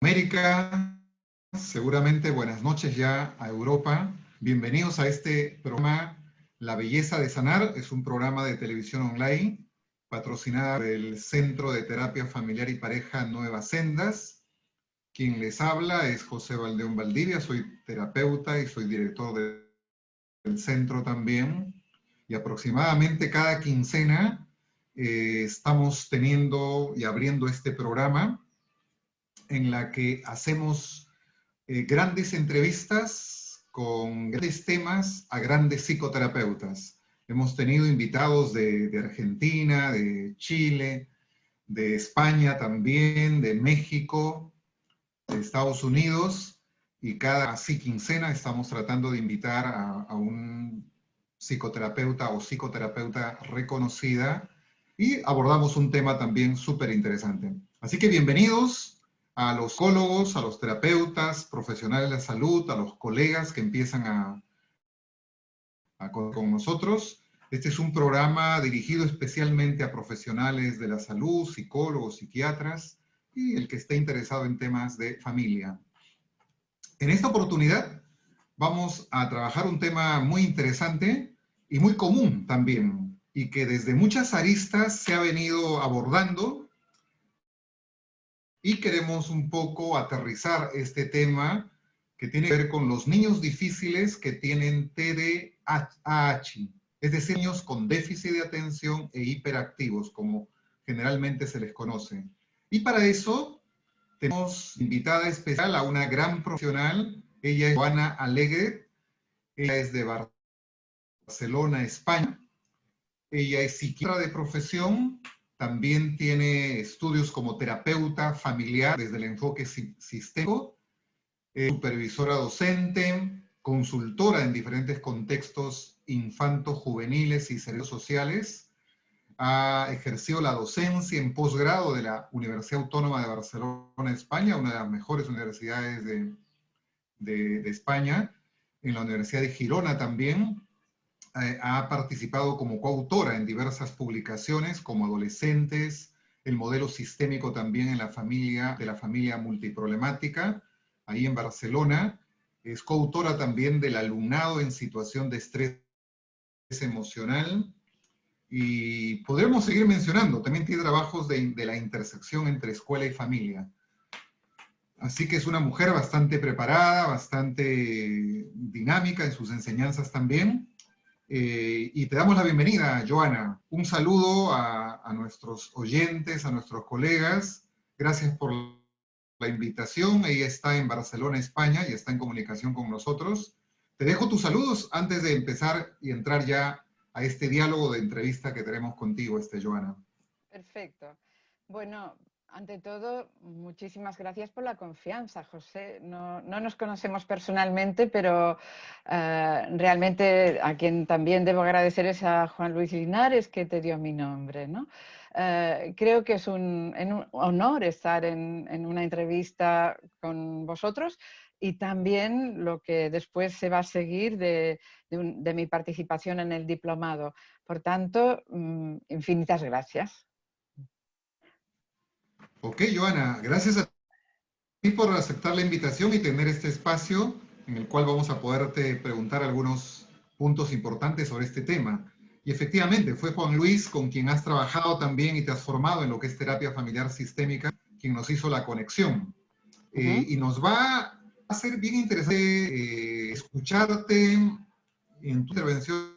América, seguramente buenas noches ya a Europa. Bienvenidos a este programa La Belleza de Sanar. Es un programa de televisión online patrocinado por el Centro de Terapia Familiar y Pareja Nuevas Sendas. Quien les habla es José Valdeón Valdivia, soy terapeuta y soy director del centro también. Y aproximadamente cada quincena estamos teniendo y abriendo este programa en la que hacemos grandes entrevistas con grandes temas a grandes psicoterapeutas. Hemos tenido invitados de Argentina, de Chile, de España también, de México, de Estados Unidos, y cada así quincena estamos tratando de invitar a un psicoterapeuta o psicoterapeuta reconocida y abordamos un tema también súper interesante. Así que bienvenidos a los psicólogos, a los terapeutas, profesionales de la salud, a los colegas que empiezan con nosotros. Este es un programa dirigido especialmente a profesionales de la salud, psicólogos, psiquiatras y el que esté interesado en temas de familia. En esta oportunidad vamos a trabajar un tema muy interesante y muy común también, y que desde muchas aristas se ha venido abordando, y queremos un poco aterrizar este tema que tiene que ver con los niños difíciles que tienen TDAH, es decir, niños con déficit de atención e hiperactivos, como generalmente se les conoce. Y para eso tenemos invitada especial a una gran profesional. Ella es Joana Alegre, ella es de Barcelona, España. Ella es psiquiatra de profesión, también tiene estudios como terapeuta familiar desde el enfoque sistémico, supervisora docente, consultora en diferentes contextos infanto-juveniles y servicios sociales. Ha ejercido la docencia en posgrado de la Universidad Autónoma de Barcelona, España, una de las mejores universidades de España, en la Universidad de Girona también. Ha participado como coautora en diversas publicaciones como Adolescentes, el modelo sistémico también en la familia multiproblemática, ahí en Barcelona. Es coautora también del alumnado en situación de estrés emocional. Y podremos seguir mencionando, también tiene trabajos de la intersección entre escuela y familia. Así que es una mujer bastante preparada, bastante dinámica en sus enseñanzas también. Y te damos la bienvenida, Joana. Un saludo a nuestros oyentes, a nuestros colegas. Gracias por la invitación. Ella está en Barcelona, España, y está en comunicación con nosotros. Te dejo tus saludos antes de empezar y entrar ya a este diálogo de entrevista que tenemos contigo, Joana. Perfecto. Bueno, ante todo, muchísimas gracias por la confianza, José. No nos conocemos personalmente, pero realmente a quien también debo agradecer es a Juan Luis Linares, que te dio mi nombre, ¿no? Creo que es un honor estar en una entrevista con vosotros, y también lo que después se va a seguir de mi participación en el diplomado. Por tanto, infinitas gracias. Ok, Joana, gracias a ti por aceptar la invitación y tener este espacio en el cual vamos a poderte preguntar algunos puntos importantes sobre este tema. Y efectivamente, fue Juan Luis con quien has trabajado también y te has formado en lo que es terapia familiar sistémica, quien nos hizo la conexión. Y nos va a ser bien interesante escucharte en tu intervención,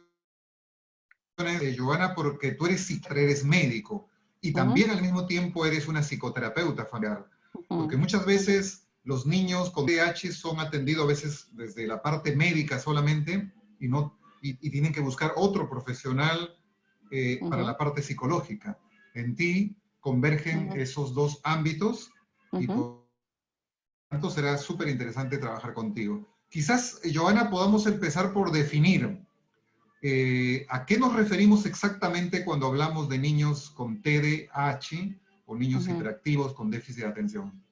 Joana, porque tú eres médico y también al mismo tiempo eres una psicoterapeuta familiar. Porque muchas veces los niños con TDAH son atendidos a veces desde la parte médica solamente y tienen que buscar otro profesional para la parte psicológica. En ti convergen esos dos ámbitos y por tanto será súper interesante trabajar contigo. Quizás, Joana, podamos empezar por definir ¿a qué nos referimos exactamente cuando hablamos de niños con TDAH o niños hiperactivos con déficit de atención?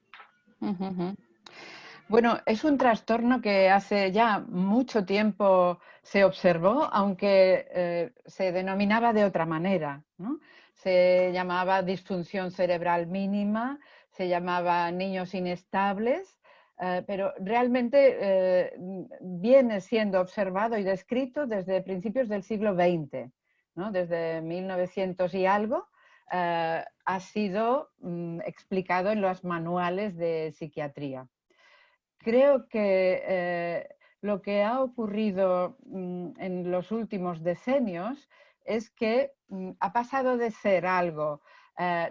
Bueno, es un trastorno que hace ya mucho tiempo se observó, aunque se denominaba de otra manera, ¿no? Se llamaba disfunción cerebral mínima, se llamaba Niños Inestables, pero realmente viene siendo observado y descrito desde principios del siglo XX, ¿no? Desde 1900 y algo, ha sido explicado en los manuales de psiquiatría. Creo que lo que ha ocurrido en los últimos decenios es que ha pasado de ser algo,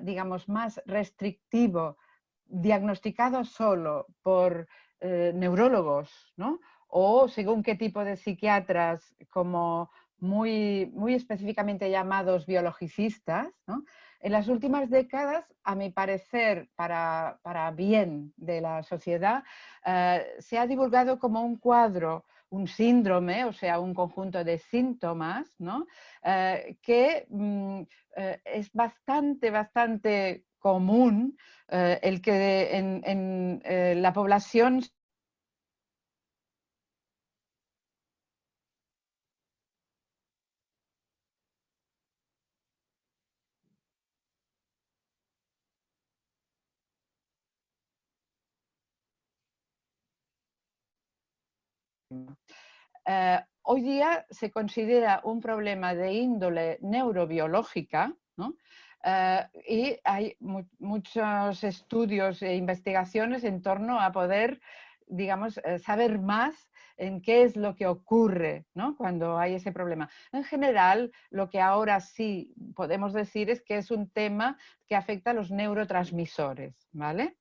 digamos, más restrictivo, diagnosticado solo por neurólogos, ¿no? O según qué tipo de psiquiatras, como muy, muy específicamente llamados biologicistas, ¿no? En las últimas décadas, a mi parecer, para bien de la sociedad, se ha divulgado como un cuadro, un síndrome, o sea, un conjunto de síntomas, ¿no? Que es bastante común, el que en la población hoy día se considera un problema de índole neurobiológica, ¿no? Y hay muchos estudios e investigaciones en torno a poder, digamos, saber más en qué es lo que ocurre, ¿no? Cuando hay ese problema. En general, lo que ahora sí podemos decir es que es un tema que afecta a los neurotransmisores, ¿vale?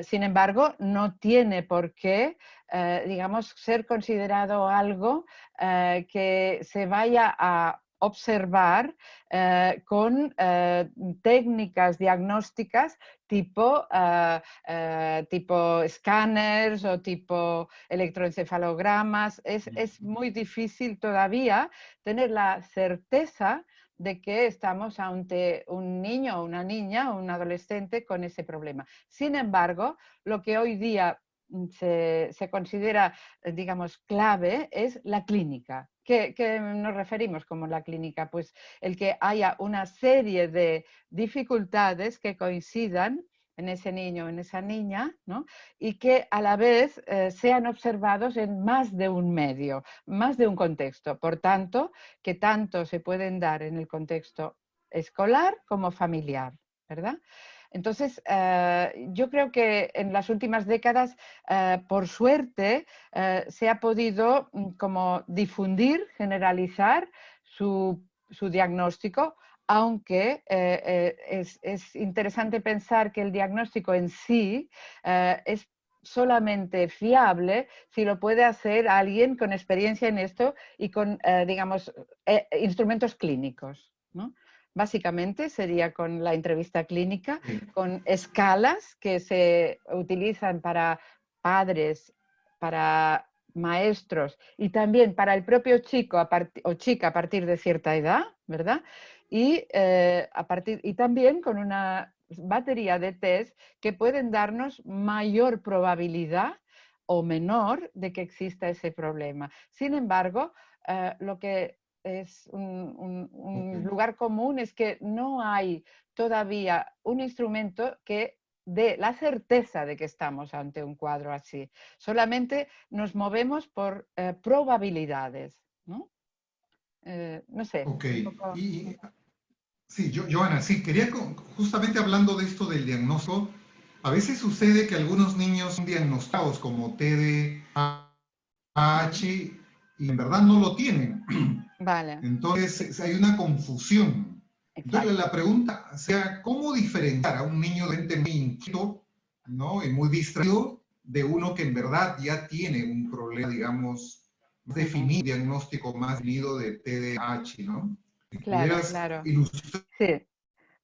Sin embargo, no tiene por qué, digamos, ser considerado algo que se vaya a observar con técnicas diagnósticas tipo, tipo escáneres o tipo electroencefalogramas. Es muy difícil todavía tener la certeza de que estamos ante un niño o una niña o un adolescente con ese problema. Sin embargo, lo que hoy día se considera, digamos, clave es la clínica. ¿Qué nos referimos como la clínica? Pues el que haya una serie de dificultades que coincidan en ese niño o en esa niña, ¿no? Y que a la vez sean observados en más de un medio, más de un contexto. Por tanto, que tanto se pueden dar en el contexto escolar como familiar, ¿verdad? Entonces, yo creo que en las últimas décadas, por suerte, se ha podido como difundir, generalizar su diagnóstico, aunque es interesante pensar que el diagnóstico en sí es solamente fiable si lo puede hacer alguien con experiencia en esto y con, digamos, instrumentos clínicos, ¿no? Básicamente sería con la entrevista clínica, con escalas que se utilizan para padres, para maestros y también para el propio chico o chica a partir de cierta edad, ¿verdad? Y, y también con una batería de test que pueden darnos mayor probabilidad o menor de que exista ese problema. Sin embargo, lo que es un lugar común es que no hay todavía un instrumento que dé la certeza de que estamos ante un cuadro así. Solamente nos movemos por probabilidades, ¿no? No sé. Ok, Un poco... y sí, Joana, sí, quería, justamente hablando de esto del diagnóstico, a veces sucede que algunos niños son diagnosticados como TDAH y en verdad no lo tienen. Vale, Entonces hay una confusión. Entonces exacto. la pregunta sea, ¿cómo diferenciar a un niño de mente muy inquieto, ¿no? Y muy distraído de uno que en verdad ya tiene un problema, digamos, más definido, diagnóstico más definido de TDAH, ¿no? Si Claro, pudieras claro. ilustrar Sí,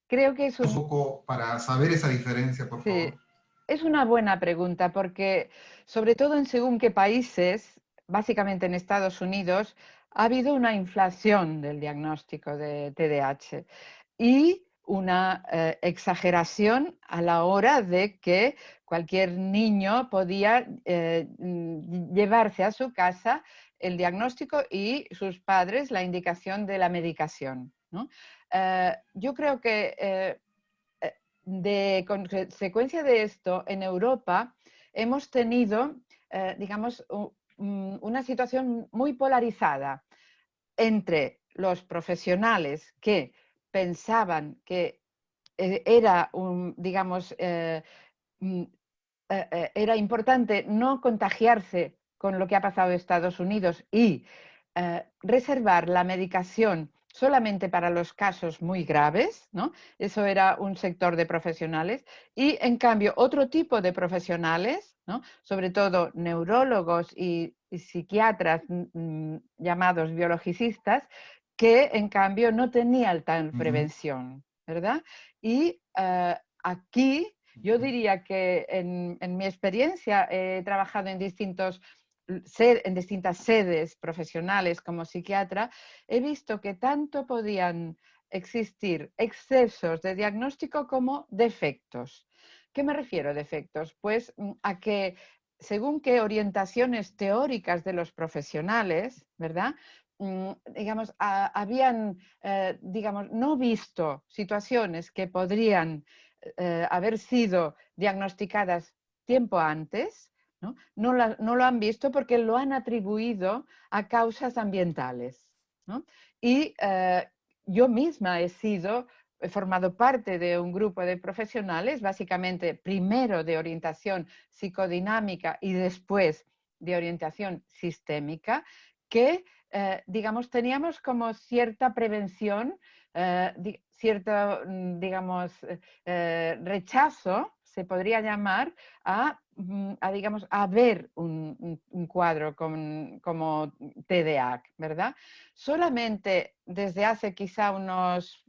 creo que es un poco para saber esa diferencia, por sí, favor. es una buena pregunta porque, sobre todo en según qué países, básicamente en Estados Unidos, ha habido una inflación del diagnóstico de TDAH y una exageración a la hora de que cualquier niño podía llevarse a su casa el diagnóstico y sus padres la indicación de la medicación, ¿no? Yo creo que de consecuencia de esto, en Europa hemos tenido, digamos, una situación muy polarizada entre los profesionales que pensaban que era digamos, era importante no contagiarse con lo que ha pasado en Estados Unidos y reservar la medicación solamente para los casos muy graves, ¿no? Eso era un sector de profesionales. Y, en cambio, otro tipo de profesionales, ¿no? Sobre todo neurólogos y psiquiatras llamados biologicistas, que, en cambio, no tenían tal prevención, ¿verdad? Y aquí yo diría que en mi experiencia he trabajado en distintas sedes profesionales como psiquiatra, he visto que tanto podían existir excesos de diagnóstico como defectos. ¿Qué me refiero a defectos? Pues a que según qué orientaciones teóricas de los profesionales, ¿verdad? Digamos, habían, digamos, no visto situaciones que podrían haber sido diagnosticadas tiempo antes, ¿no? No lo han visto porque lo han atribuido a causas ambientales, ¿no? Y yo misma he formado parte de un grupo de profesionales, básicamente primero de orientación psicodinámica y después de orientación sistémica, que, digamos, teníamos como cierta prevención, cierto, digamos, rechazo, se podría llamar, digamos, a ver un cuadro como TDAH, ¿verdad? Solamente desde hace quizá unos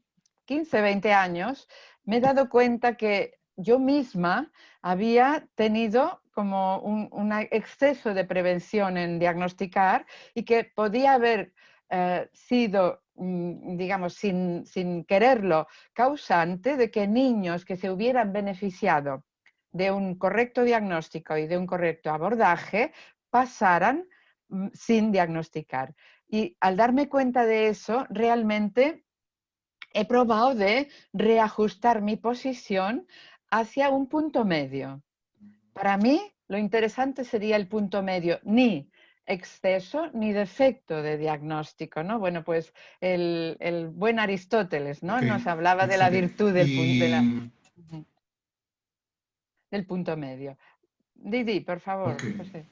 15, 20 años me he dado cuenta que yo misma había tenido como un exceso de prevención en diagnosticar y que podía haber sido, digamos, sin quererlo, causante de que niños que se hubieran beneficiado de un correcto diagnóstico y de un correcto abordaje pasaran sin diagnosticar. Y al darme cuenta de eso, realmente he probado de reajustar mi posición hacia un punto medio. Para mí, lo interesante sería el punto medio, ni exceso ni defecto de diagnóstico, ¿no? Bueno, pues el buen Aristóteles, ¿no? Ok, Nos hablaba de la excelente. virtud del punto medio. Didi, por Ok, favor, José.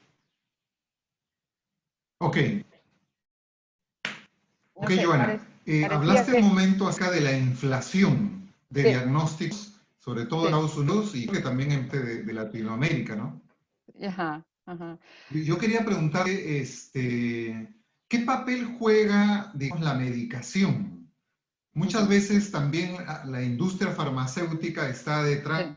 ok, No ok, sé, Joana. parecía Hablaste un que... momento acerca de la inflación de Sí, diagnósticos, sobre todo en sí. Estados Unidos y creo que también en parte de Latinoamérica, ¿no? Ajá, ajá. Yo quería preguntarte, ¿qué papel juega, digamos, la medicación? Muchas Ujú, veces también la industria farmacéutica está detrás sí,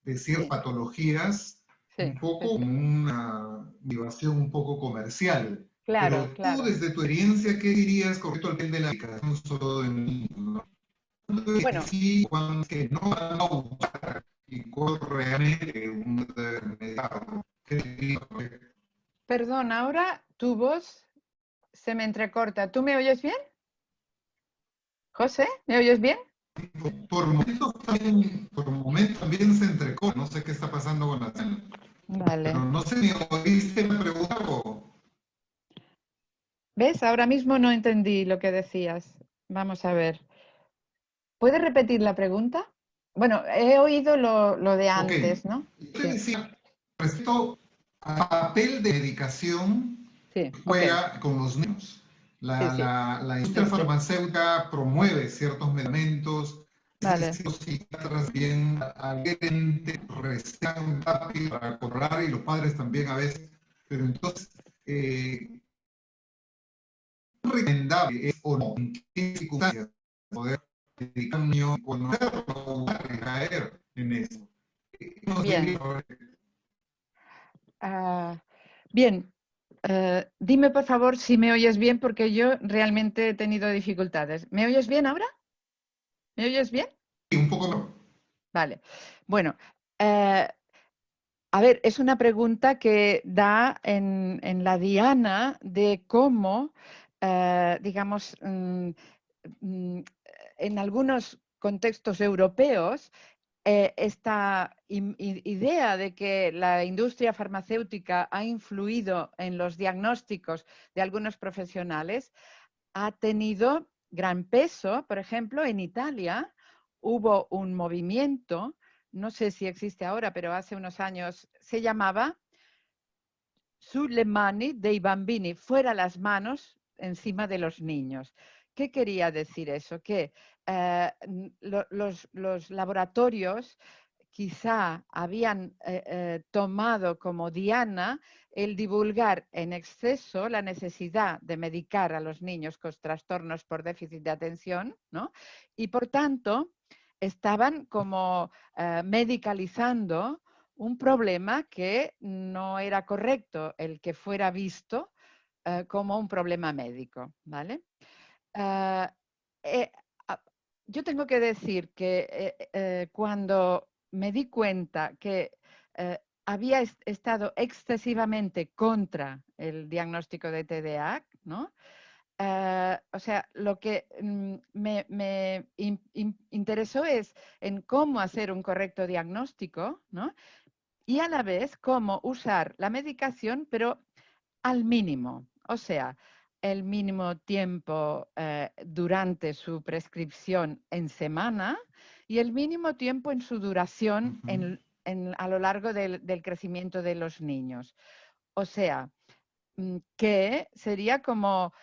de ciertas sí, patologías, un sí, sí, poco sí. con una motivación un poco comercial. Claro, Pero tú, claro. desde tu experiencia, ¿qué dirías con respecto al papel de la medicación solo en niños, ¿no? ¿Cuándo es que Bueno, sí, cuándo es que no van a usar y cuándo realmente uno debe medicar? ¿Qué dirías? perdón, ahora tu voz se me entrecorta. ¿Tú me oyes bien? José, ¿me oyes bien? Por momentos también se entrecorta, no sé qué está pasando con la señal. Pero Vale. no sé si oíste la pregunta o... ¿Ves? Ahora mismo no entendí lo que decías. Vamos a ver. ¿Puedes repetir la pregunta? Bueno, he oído lo de Ok, antes, ¿no? yo te Sí, decía, respecto al papel de medicación sí, que ok. juega con los niños. Sí, sí, La industria sí, sí. farmacéutica promueve ciertos medicamentos, Vale. los psiquiatras bien alegremente recetan rápido para cobrar y los padres también a veces. Pero entonces, recomendable es o no, en qué circunstancias poder dedicar a un niño, conocerlo o caer en eso. Nos Bien. diría, Ah, bien. Dime por favor si me oyes bien porque yo realmente he tenido dificultades. ¿Me oyes bien ahora? ¿Me oyes bien? un poco mejor. Vale. Bueno, eh, a ver, es una pregunta que da en la diana de cómo, digamos, en algunos contextos europeos, esta idea de que la industria farmacéutica ha influido en los diagnósticos de algunos profesionales ha tenido gran peso. Por ejemplo, en Italia hubo un movimiento, no sé si existe ahora, pero hace unos años se llamaba Sulle mani dei bambini, fuera las manos encima de los niños. ¿Qué quería decir eso? Que los laboratorios quizá habían tomado como diana el divulgar en exceso la necesidad de medicar a los niños con trastornos por déficit de atención, ¿no? Y por tanto estaban como medicalizando un problema que no era correcto el que fuera visto como un problema médico, ¿vale? Uh, eh, yo tengo que decir que cuando me di cuenta que había estado excesivamente contra el diagnóstico de TDAH, ¿no? O sea, lo que me interesó es en cómo hacer un correcto diagnóstico, ¿no? Y a la vez cómo usar la medicación, pero al mínimo. O sea, el mínimo tiempo durante su prescripción en semana y el mínimo tiempo en su duración a lo largo del crecimiento de los niños. O sea, que sería como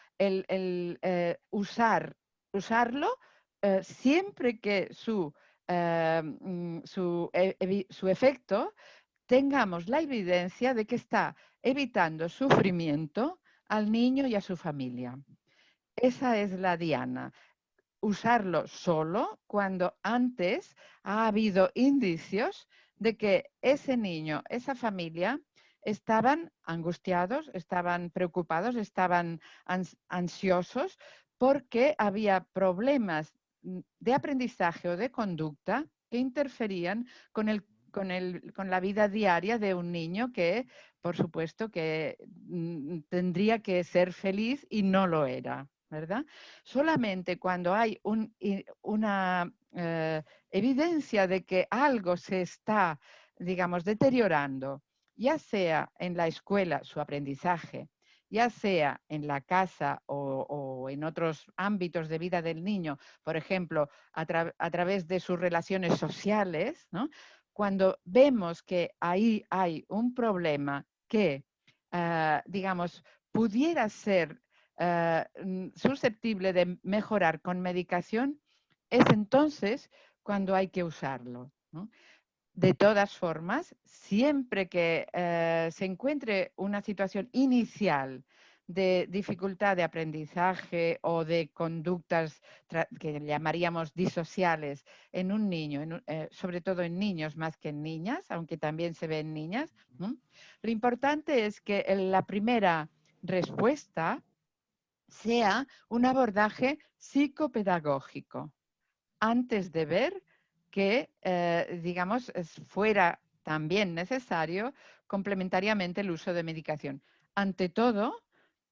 usarlo siempre que su efecto tengamos la evidencia de que está evitando sufrimiento al niño y a su familia. Esa es la diana. Usarlo solo cuando antes ha habido indicios de que ese niño, esa familia, estaban angustiados, estaban preocupados, estaban ansiosos porque había problemas de aprendizaje o de conducta que interferían con la vida diaria de un niño que, por supuesto, que tendría que ser feliz y no lo era, ¿verdad? Solamente cuando hay una evidencia de que algo se está, digamos, deteriorando, ya sea en la escuela, su aprendizaje, ya sea en la casa o en otros ámbitos de vida del niño, por ejemplo, a través de sus relaciones sociales, ¿no? Cuando vemos que ahí hay un problema que, digamos, pudiera ser susceptible de mejorar con medicación, es entonces cuando hay que usarlo, ¿no? De todas formas, siempre que se encuentre una situación inicial de dificultad de aprendizaje o de conductas que llamaríamos disociales en un niño, sobre todo en niños más que en niñas, aunque también se ve en niñas, ¿no? Lo importante es que la primera respuesta sea un abordaje psicopedagógico, antes de ver que, digamos, fuera también necesario complementariamente el uso de medicación. Ante todo,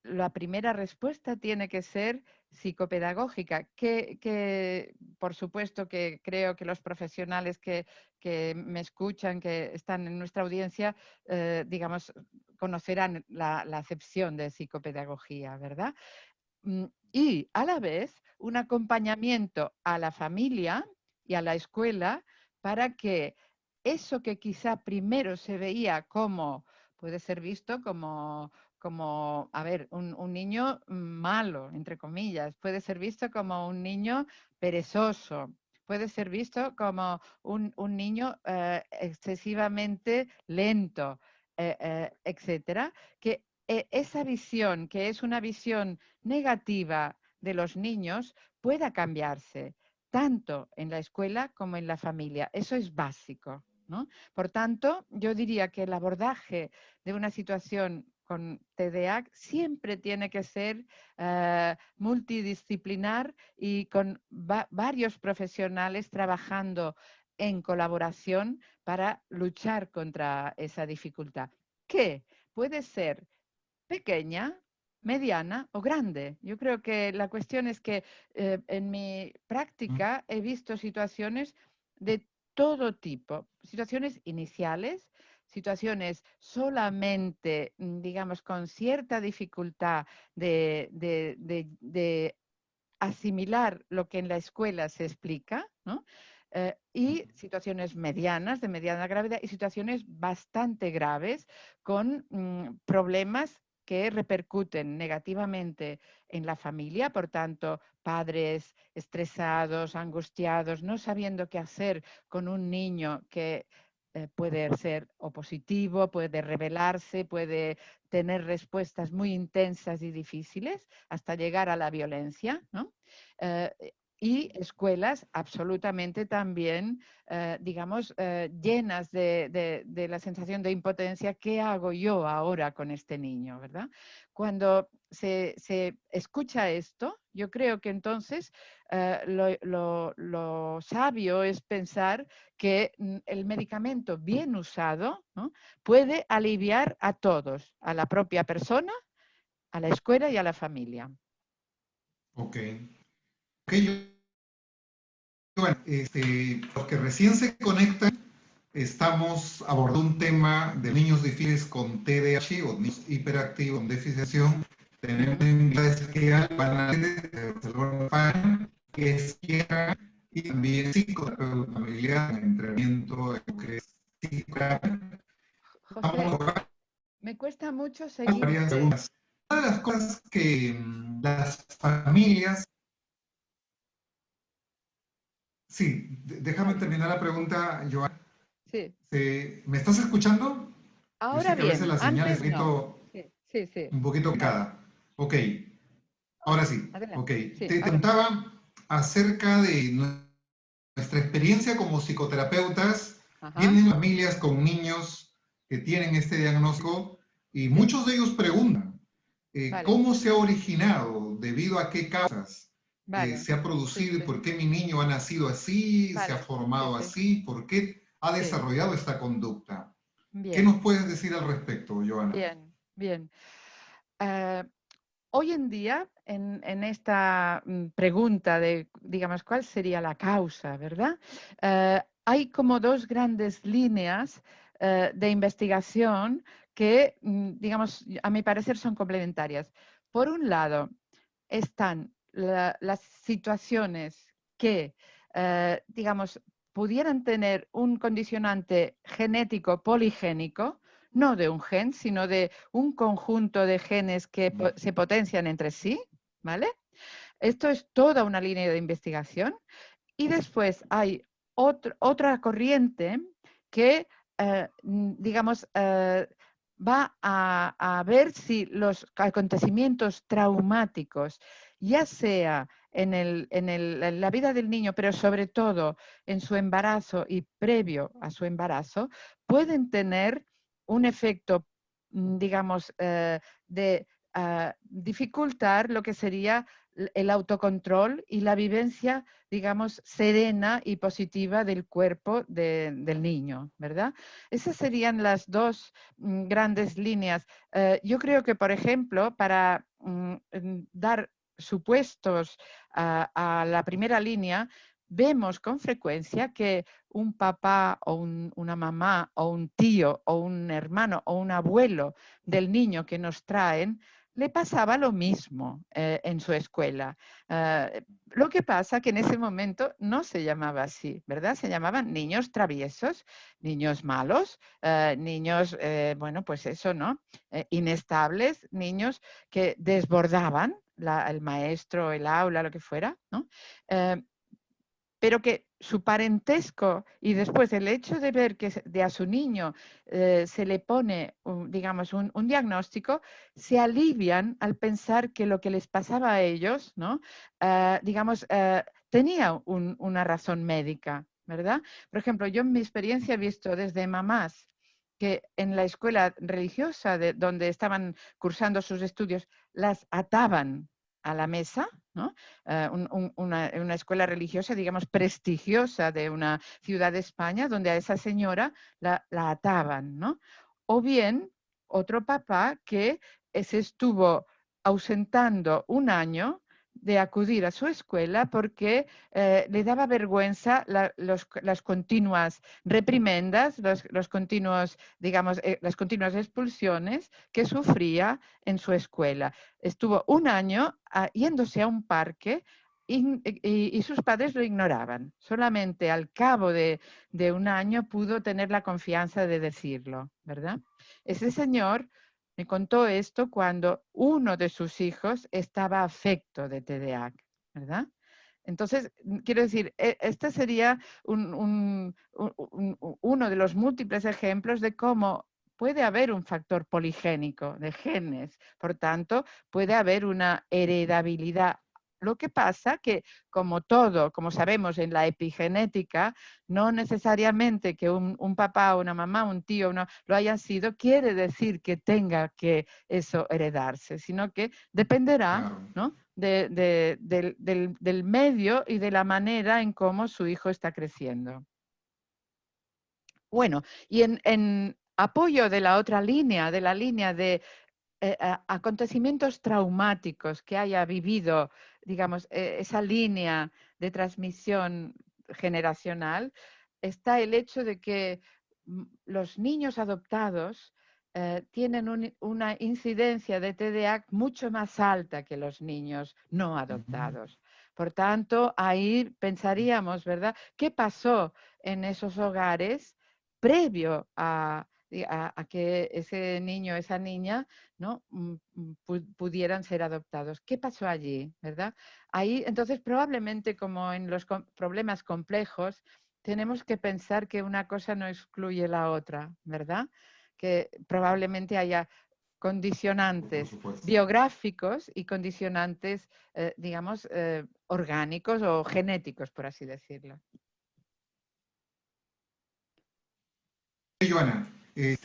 la primera respuesta tiene que ser psicopedagógica, que por supuesto que creo que los profesionales que me escuchan, que están en nuestra audiencia, digamos, conocerán la acepción de psicopedagogía, ¿verdad? Y a la vez un acompañamiento a la familia y a la escuela para que eso que quizá primero se veía como, puede ser visto como a ver, un niño malo, entre comillas, puede ser visto como un niño perezoso, puede ser visto como un niño excesivamente lento, etcétera, que esa visión, que es una visión negativa de los niños, pueda cambiarse, tanto en la escuela como en la familia. Eso es básico, ¿no? Por tanto, yo diría que el abordaje de una situación con TDAH siempre tiene que ser multidisciplinar y con varios profesionales trabajando en colaboración para luchar contra esa dificultad, que puede ser pequeña mediana o grande. Yo creo que la cuestión es que en mi práctica he visto situaciones de todo tipo, situaciones iniciales, situaciones solamente, digamos, con cierta dificultad de asimilar lo que en la escuela se explica, ¿no? Y situaciones medianas, de mediana gravedad, y situaciones bastante graves con problemas que repercuten negativamente en la familia, por tanto, padres estresados, angustiados, no sabiendo qué hacer con un niño que puede ser opositivo, puede rebelarse, puede tener respuestas muy intensas y difíciles hasta llegar a la violencia, ¿no? Eh, y escuelas absolutamente también, digamos, llenas de la sensación de impotencia. ¿Qué hago yo ahora con este niño? ¿Verdad? Cuando se escucha esto, yo creo que entonces lo sabio es pensar que el medicamento bien usado, ¿no?, puede aliviar a todos, a la propia persona, a la escuela y a la familia. Ok. Bueno, los que recién se conectan, estamos abordando un tema de niños difíciles con TDAH o niños hiperactivos con déficit de atención. Tenemos una invitada especial, Ana de Barcelona, que es psiquiatra y también psicoterapeuta familiar en entrenamiento en lo que es psicoterapia. José, Vamos a me cuesta mucho varias seguirte. preguntas. Una de las cosas que las familias. Sí, déjame Vale, terminar la pregunta, Joan. sí. ¿Me estás escuchando? Yo Ahora sé que a veces bien, la señal es antes no. Sí, sí, sí. un poquito Vale, picada. Ok, ahora sí. Ok, adelante. Sí, te ahora sí. preguntaba acerca de nuestra experiencia como psicoterapeutas. Ajá, Vienen familias con niños que tienen este diagnóstico y sí, muchos de ellos preguntan, vale, ¿cómo se ha originado? ¿Debido a qué causas vale. se ha Sí, producido? ¿Y sí, por qué mi niño ha nacido así? ¿Se ha vale. Sí, formado sí, así? ¿Por qué ha sí. desarrollado esta conducta? ¿Qué nos Bien, puedes decir al respecto, Joana? bien, bien. Eh, Hoy en día, en esta pregunta de, digamos, cuál sería la causa, ¿verdad? Hay como dos grandes líneas de investigación que, digamos, a mi parecer son complementarias. Por un lado, están las situaciones que, digamos, pudieran tener un condicionante genético poligénico, no de un gen, sino de un conjunto de genes que se potencian entre sí, ¿vale? Esto es toda una línea de investigación. Y después hay otra corriente que, digamos, va a ver si los acontecimientos traumáticos, ya sea en la vida del niño, pero sobre todo en su embarazo y previo a su embarazo, pueden tener un efecto, digamos, de dificultar lo que sería el autocontrol y la vivencia, digamos, serena y positiva del cuerpo del niño, ¿verdad? Esas serían las dos grandes líneas. Yo creo que, por ejemplo, para dar supuestos a la primera línea, vemos con frecuencia que un papá o una mamá o un tío o un hermano o un abuelo del niño que nos traen le pasaba lo mismo en su escuela. Lo que pasa que en ese momento no se llamaba así, ¿verdad? Se llamaban niños traviesos, niños malos, niños, bueno, pues eso, ¿no? Inestables, niños que desbordaban el maestro, el aula, lo que fuera, ¿no? Pero que su parentesco y después el hecho de ver que a su niño se le pone, digamos, un diagnóstico, se alivian al pensar que lo que les pasaba a ellos, ¿no? Digamos, tenía una razón médica, ¿verdad? Por ejemplo, yo en mi experiencia he visto desde mamás que en la escuela religiosa donde estaban cursando sus estudios las ataban a la mesa, ¿no? Una escuela religiosa, digamos, prestigiosa de una ciudad de España, donde a esa señora la ataban, ¿no? O bien otro papá que se estuvo ausentando un año de acudir a su escuela porque le daba vergüenza las continuas reprimendas, los continuos, digamos, las continuas expulsiones que sufría en su escuela. Estuvo un año yéndose a un parque y sus padres lo ignoraban. Solamente al cabo de un año pudo tener la confianza de decirlo, ¿verdad? Ese señor me contó esto cuando uno de sus hijos estaba afecto de TDAH, ¿verdad? Entonces, quiero decir, este sería uno de los múltiples ejemplos de cómo puede haber un factor poligénico de genes. Por tanto, puede haber una heredabilidad. Lo que pasa que, como todo, como sabemos en la epigenética, no necesariamente que un papá, una mamá, un tío lo hayan sido, quiere decir que tenga que eso heredarse, sino que dependerá, Claro. ¿no?, del medio y de la manera en cómo su hijo está creciendo. Bueno, y en apoyo de la otra línea, de la línea de acontecimientos traumáticos que haya vivido, digamos, esa línea de transmisión generacional, está el hecho de que los niños adoptados tienen una incidencia de TDAH mucho más alta que los niños no adoptados. Por tanto, ahí pensaríamos, ¿verdad?, ¿qué pasó en esos hogares previo a que ese niño o esa niña, ¿no?, pudieran ser adoptados? ¿Qué pasó allí, verdad? Ahí, entonces, probablemente, como en los problemas complejos, tenemos que pensar que una cosa no excluye la otra, ¿verdad? Que probablemente haya condicionantes biográficos y condicionantes, digamos, orgánicos o genéticos, por así decirlo. Joana, la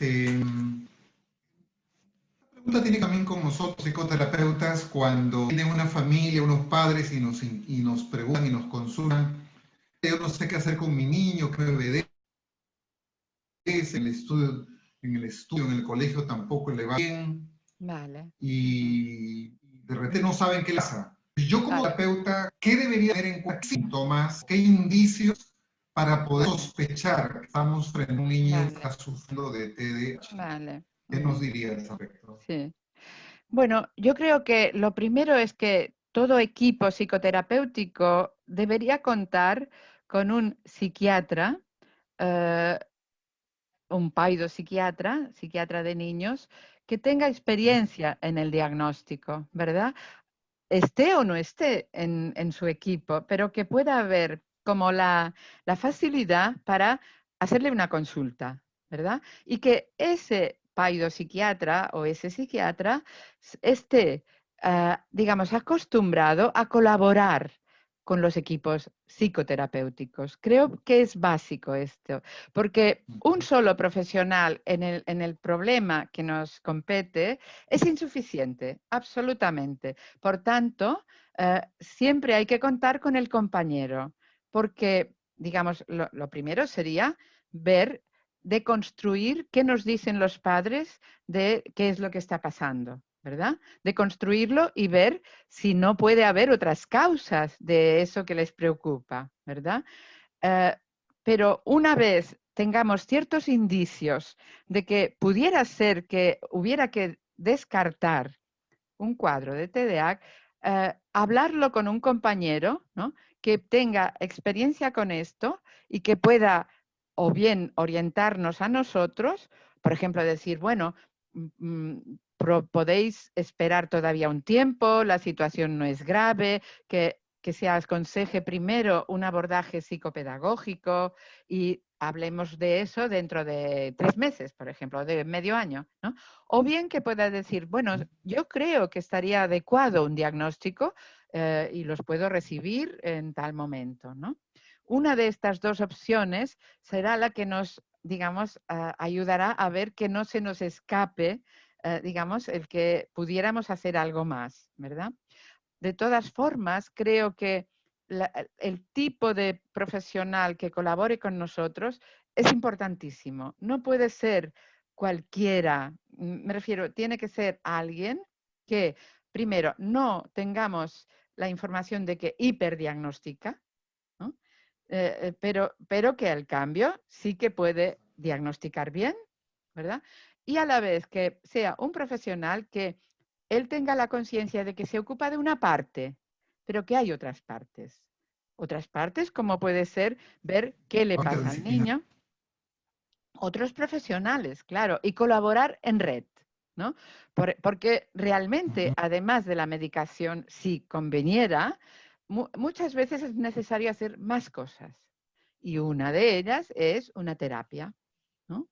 pregunta tiene también con nosotros, psicoterapeutas, cuando tienen una familia, unos padres y nos preguntan y nos consultan, yo no sé qué hacer con mi niño, qué me obedece, en el estudio, en el colegio tampoco le va bien, Vale. y de repente no saben qué le pasa. Yo como terapeuta, ¿qué debería tener en cuenta? ¿Qué síntomas, qué indicios para poder sospechar que estamos frente a un niño que está sufriendo de TDAH? Vale. ¿Qué nos diría al respecto? Sí. Bueno, yo creo que lo primero es que todo equipo psicoterapéutico debería contar con un psiquiatra, un psiquiatra de niños, que tenga experiencia en el diagnóstico, ¿verdad? Esté o no esté en su equipo, pero que pueda haber como la facilidad para hacerle una consulta, ¿verdad? Y que ese psiquiatra o ese psiquiatra esté, digamos, acostumbrado a colaborar con los equipos psicoterapéuticos. Creo que es básico esto, porque un solo profesional en el problema que nos compete es insuficiente, absolutamente. Por tanto, siempre hay que contar con el compañero, porque, digamos, lo primero sería ver, deconstruir qué nos dicen los padres de qué es lo que está pasando, ¿verdad? De construirlo y ver si no puede haber otras causas de eso que les preocupa, ¿verdad? Pero una vez tengamos ciertos indicios de que pudiera ser que hubiera que descartar un cuadro de TDAH, hablarlo con un compañero, ¿no?, que tenga experiencia con esto y que pueda o bien orientarnos a nosotros, por ejemplo, decir, bueno, podéis esperar todavía un tiempo, la situación no es grave, que se aconseje primero un abordaje psicopedagógico y hablemos de eso dentro de 3 meses, por ejemplo, de medio año, ¿no? O bien que pueda decir, bueno, yo creo que estaría adecuado un diagnóstico y los puedo recibir en tal momento, ¿no? Una de estas dos opciones será la que nos, digamos, ayudará a ver que no se nos escape, digamos, el que pudiéramos hacer algo más, ¿verdad? De todas formas, creo que el tipo de profesional que colabore con nosotros es importantísimo. No puede ser cualquiera, me refiero, tiene que ser alguien que primero, no tengamos la información de que hiperdiagnostica, ¿no? Pero que al cambio sí que puede diagnosticar bien, ¿verdad? Y a la vez que sea un profesional que él tenga la conciencia de que se ocupa de una parte, pero que hay otras partes. Otras partes, como puede ser ver qué le pasa al niño. Otros profesionales, claro, y colaborar en red, ¿no? Porque realmente, además de la medicación, si conveniera, muchas veces es necesario hacer más cosas. Y una de ellas es una terapia, ¿no?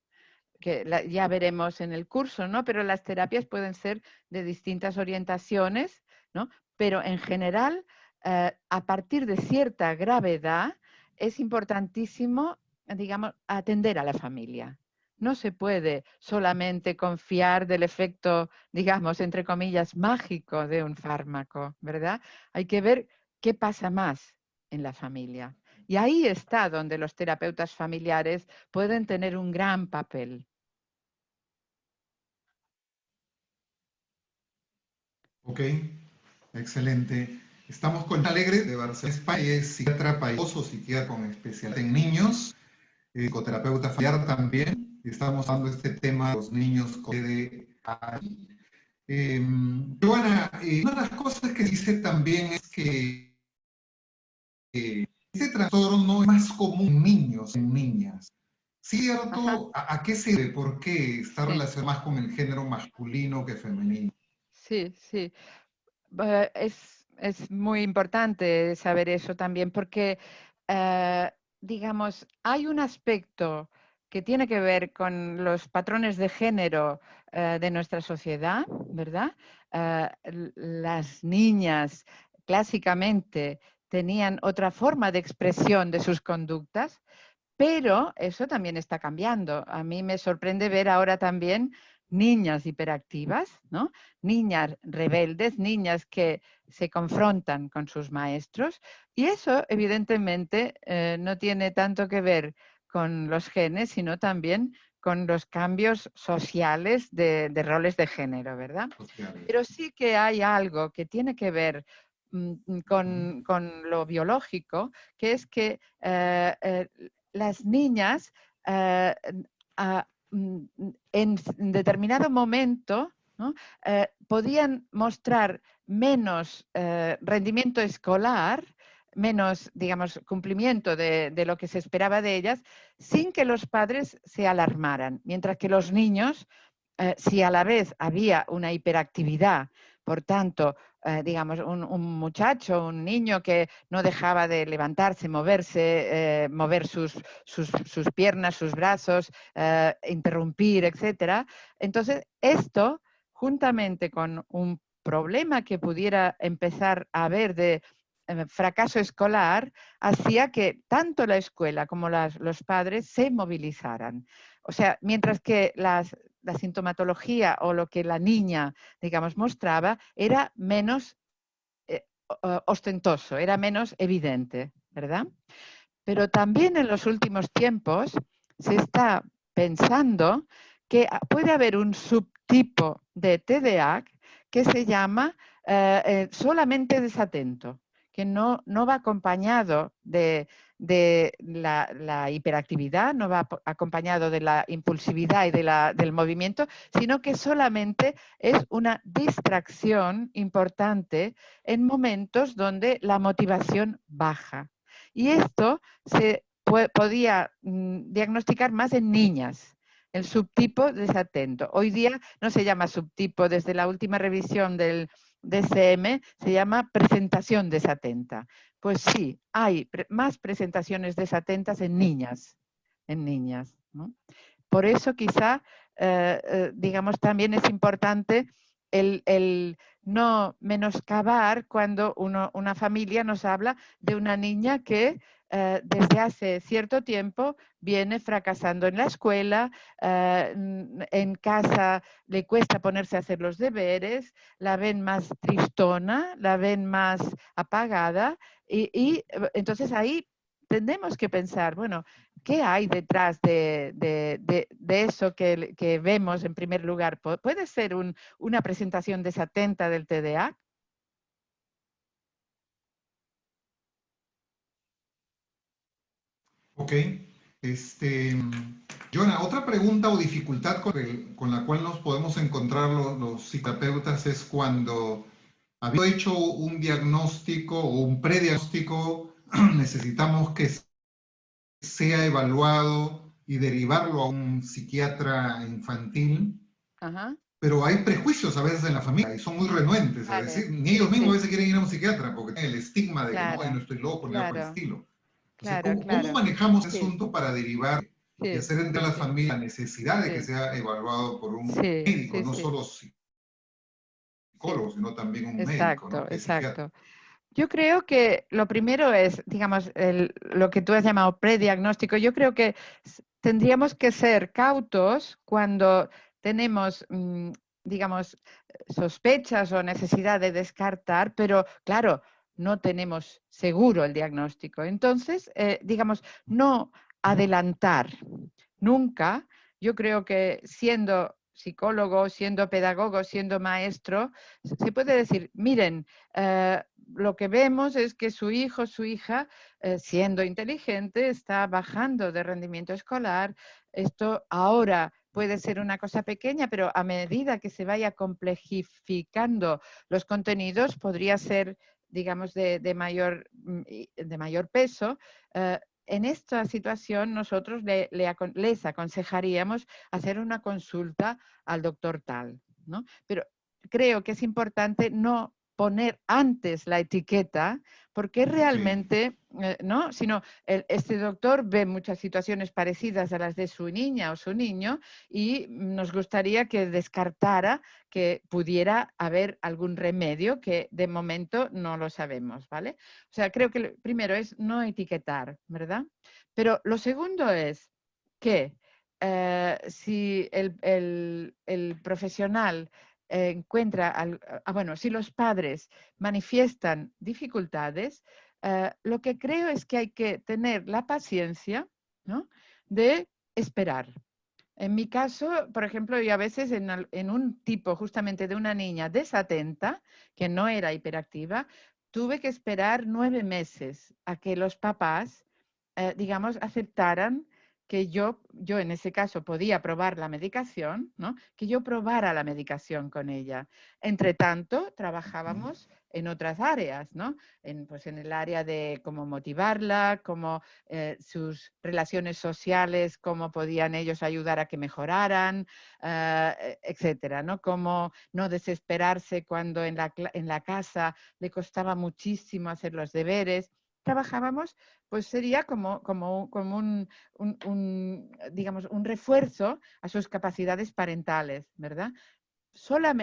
Que ya veremos en el curso, ¿no? Pero las terapias pueden ser de distintas orientaciones, ¿no? Pero en general, a partir de cierta gravedad, es importantísimo, digamos, atender a la familia. No se puede solamente confiar del efecto, digamos, entre comillas, mágico de un fármaco, ¿verdad? Hay que ver qué pasa más en la familia. Y ahí está donde los terapeutas familiares pueden tener un gran papel. Ok, excelente. Estamos con Alegre de Barcelona, España, es psiquiatra payoso, psiquiatra con especialidad en niños, psicoterapeuta familiar también. Estamos hablando de este tema de los niños con TDAH. Joana, una de las cosas que dice también es que este trastorno es más común en niños, en niñas. ¿Cierto? ¿A qué se debe? ¿Por qué está relacionado más con el género masculino que femenino? Sí, sí. Es muy importante saber eso también porque, digamos, hay un aspecto que tiene que ver con los patrones de género de nuestra sociedad, ¿verdad? Las niñas clásicamente tenían otra forma de expresión de sus conductas, pero eso también está cambiando. A mí me sorprende ver ahora también niñas hiperactivas, ¿no? Niñas rebeldes, niñas que se confrontan con sus maestros. Y eso, evidentemente, no tiene tanto que ver con los genes, sino también con los cambios sociales de roles de género, ¿verdad? Pero sí que hay algo que tiene que ver con lo biológico, que es que las niñas en determinado momento, ¿no? Podían mostrar menos rendimiento escolar, menos, digamos, cumplimiento de lo que se esperaba de ellas, sin que los padres se alarmaran, mientras que los niños, si a la vez había una hiperactividad, por tanto, digamos, un muchacho, un niño que no dejaba de levantarse, moverse, mover sus piernas, sus brazos, interrumpir, etcétera. Entonces, esto, juntamente con un problema que pudiera empezar a haber de fracaso escolar, hacía que tanto la escuela como los padres se movilizaran. O sea, mientras que la sintomatología o lo que la niña, digamos, mostraba era menos ostentoso, era menos evidente, ¿verdad? Pero también en los últimos tiempos se está pensando que puede haber un subtipo de TDAH que se llama solamente desatento, que no va acompañado de la hiperactividad, no va acompañado de la impulsividad y del movimiento, sino que solamente es una distracción importante en momentos donde la motivación baja. Y esto se podía diagnosticar más en niñas, el subtipo desatento. Hoy día no se llama subtipo, desde la última revisión del DSM se llama presentación desatenta. Pues sí, hay más presentaciones desatentas en niñas, ¿no? Por eso quizá, digamos, también es importante el no menoscabar cuando una familia nos habla de una niña que desde hace cierto tiempo viene fracasando en la escuela, en casa le cuesta ponerse a hacer los deberes, la ven más tristona, la ven más apagada y entonces ahí tenemos que pensar, bueno, ¿qué hay detrás de eso que vemos en primer lugar? ¿Puede ser una presentación desatenta del TDAH? Ok. Joana, otra pregunta o dificultad con la cual nos podemos encontrar los psicoterapeutas es cuando, habiendo hecho un diagnóstico o un prediagnóstico, necesitamos que sea evaluado y derivarlo a un psiquiatra infantil, Ajá. pero hay prejuicios a veces en la familia y son muy renuentes a Vale, decir, ni sí, ellos mismos a sí, veces quieren ir a un psiquiatra porque tienen el estigma de que no, yo no claro, estoy loco, ni nada por el claro, estilo. Entonces, claro, ¿cómo claro. manejamos el Sí, asunto para derivar y sí, hacer entender a la sí, familia la necesidad de que sí, sea evaluado por un sí, médico, sí, no sí, solo sí, psicólogo, sino también un médico, exacto, ¿no? Que es psiquiatra. exacto. Yo creo que lo primero es, digamos, lo que tú has llamado prediagnóstico. Yo creo que tendríamos que ser cautos cuando tenemos, digamos, sospechas o necesidad de descartar, pero claro, no tenemos seguro el diagnóstico. Entonces, digamos, no adelantar nunca. Yo creo que siendo psicólogo, siendo pedagogo, siendo maestro, se puede decir, miren, lo que vemos es que su hijo, su hija, siendo inteligente, está bajando de rendimiento escolar. Esto ahora puede ser una cosa pequeña, pero a medida que se vaya complejificando los contenidos, podría ser, digamos, de mayor peso. En esta situación, nosotros les aconsejaríamos hacer una consulta al doctor tal, ¿no? Pero creo que es importante no poner antes la etiqueta, porque Sí. realmente, ¿no? Sino este doctor ve muchas situaciones parecidas a las de su niña o su niño y nos gustaría que descartara que pudiera haber algún remedio que de momento no lo sabemos, ¿vale? O sea, creo que lo primero es no etiquetar, ¿verdad? Pero lo segundo es que si el profesional encuentra, bueno, si los padres manifiestan dificultades, lo que creo es que hay que tener la paciencia, ¿no? De esperar. En mi caso, por ejemplo, yo a veces en un tipo justamente de una niña desatenta, que no era hiperactiva, tuve que esperar 9 meses a que los papás, digamos, aceptaran que yo en ese caso podía probar la medicación, ¿no? Que yo probara la medicación con ella. Entre tanto, trabajábamos en otras áreas, ¿no? Pues en el área de cómo motivarla, cómo sus relaciones sociales, cómo podían ellos ayudar a que mejoraran, etcétera, ¿no? Cómo no desesperarse cuando en la casa le costaba muchísimo hacer los deberes. Trabajábamos, pues sería como digamos, un refuerzo a sus capacidades parentales, ¿verdad?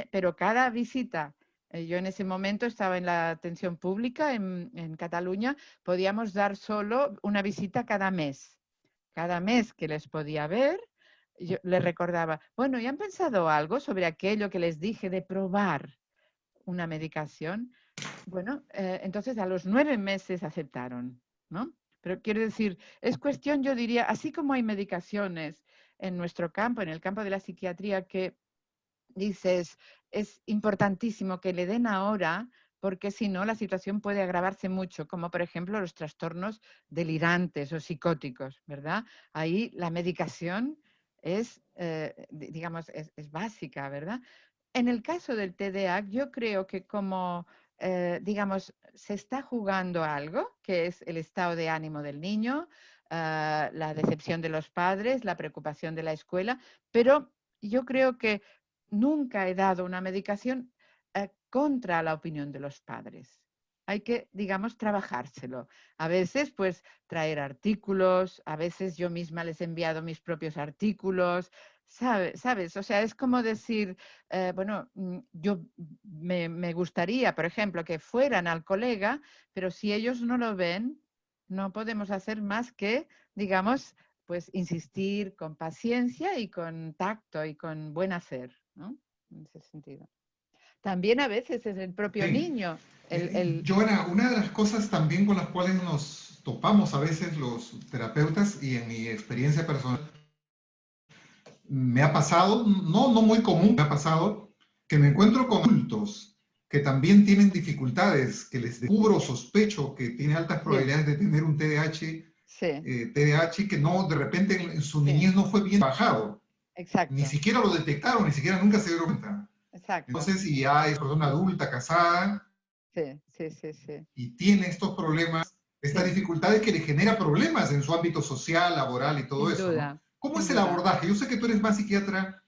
Pero cada visita, yo en ese momento estaba en la atención pública en Cataluña, podíamos dar solo una visita cada mes. Cada mes que les podía ver, yo les recordaba, bueno, ¿y han pensado algo sobre aquello que les dije de probar una medicación? Bueno, entonces a los 9 meses aceptaron, ¿no? Pero quiero decir, es cuestión, yo diría, así como hay medicaciones en nuestro campo, en el campo de la psiquiatría, que dices, es importantísimo que le den ahora, porque si no, la situación puede agravarse mucho, como por ejemplo los trastornos delirantes o psicóticos, ¿verdad? Ahí la medicación es, digamos, es básica, ¿verdad? En el caso del TDAH, yo creo que como, digamos, se está jugando algo, que es el estado de ánimo del niño, la decepción de los padres, la preocupación de la escuela, pero yo creo que nunca he dado una medicación contra la opinión de los padres. Hay que, digamos, trabajárselo. A veces, pues, traer artículos, a veces yo misma les he enviado mis propios artículos, ¿sabes? O sea, es como decir, bueno, yo me gustaría, por ejemplo, que fueran al colega, pero si ellos no lo ven, no podemos hacer más que, digamos, pues insistir con paciencia y con tacto y con buen hacer, ¿no? En ese sentido. También a veces es el propio Sí. niño. Joana, una de las cosas también con las cuales nos topamos a veces los terapeutas y en mi experiencia personal, me ha pasado, no muy común, me ha pasado que me encuentro con adultos que también tienen dificultades, que les descubro o sospecho que tiene altas Sí, probabilidades de tener un TDAH, sí, que no, de repente en su sí, niñez no fue bien trabajado, ni exacto, siquiera lo detectaron, ni siquiera nunca se dieron cuenta. exacto. Entonces, si ya es persona adulta, casada, Sí, sí, sí, sí, y tiene estos problemas, estas sí, dificultades que le genera problemas en su ámbito social, laboral y todo sin eso, ¿no? duda, ¿Cómo sin es el duda. abordaje? Yo sé que tú eres más psiquiatra